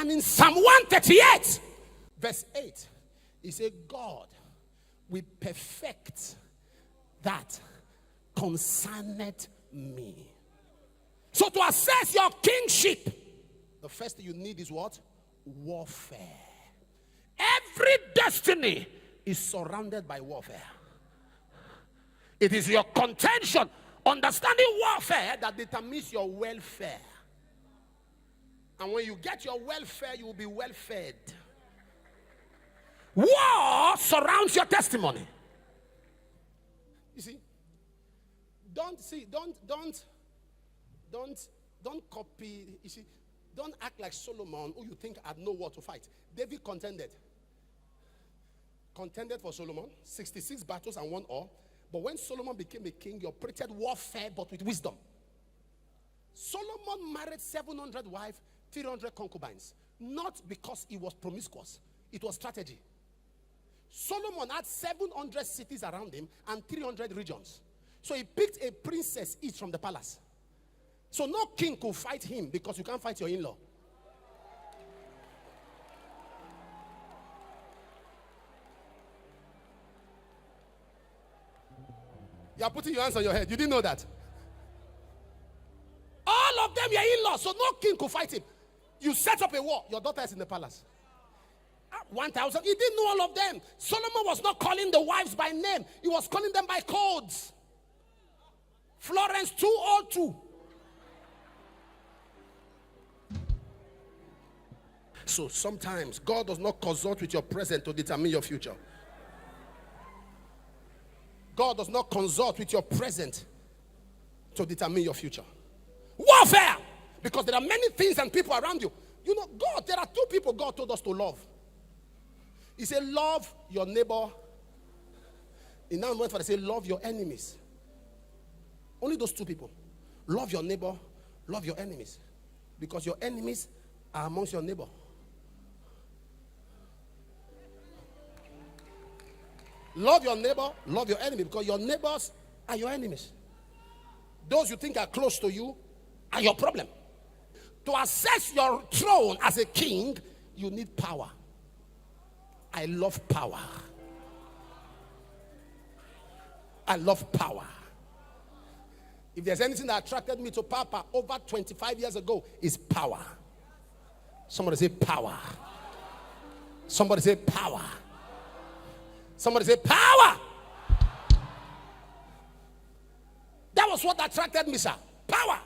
And in Psalm 138, verse 8, he said, God will perfect that concerneth me. So to assess your kingship, the first thing you need is what? Warfare. Every destiny is surrounded by warfare. It is your contention, understanding warfare, that determines your welfare. And when you get your welfare, you will be well fed. War surrounds your testimony. You see, don't copy. You see, don't act like Solomon, who you think had no war to fight. David contended for Solomon, 66 battles and 1 war. But when Solomon became a king, he operated warfare, but with wisdom. Solomon married 700 wives, 300 concubines. Not because he was promiscuous. It was strategy. Solomon had 700 cities around him and 300 regions. So he picked a princess each from the palace. So no king could fight him because you can't fight your in-law. You are putting your hands on your head. You didn't know that. All of them were in-laws, so no king could fight him. You set up a war. Your daughter is in the palace. 1,000. He didn't know all of them. Solomon was not calling the wives by name. He was calling them by codes. Florence 202. So sometimes God does not consult with your present to determine your future. God does not consult with your present to determine your future. Warfare! Because there are many things and people around you. You know, God, there are 2 people God told us to love. He said, love your neighbor. In that moment, they say, love your enemies. Only those 2 people. Love your neighbor, love your enemies. Because your enemies are amongst your neighbor. Love your neighbor, love your enemy, because your neighbors are your enemies. Those you think are close to you are your problem. To assess your throne as a king, you need power. I love power. I love power. If there's anything that attracted me to Papa over 25 years ago, is power. Somebody say power. Somebody say power. Somebody say power. That was what attracted me, sir. Power.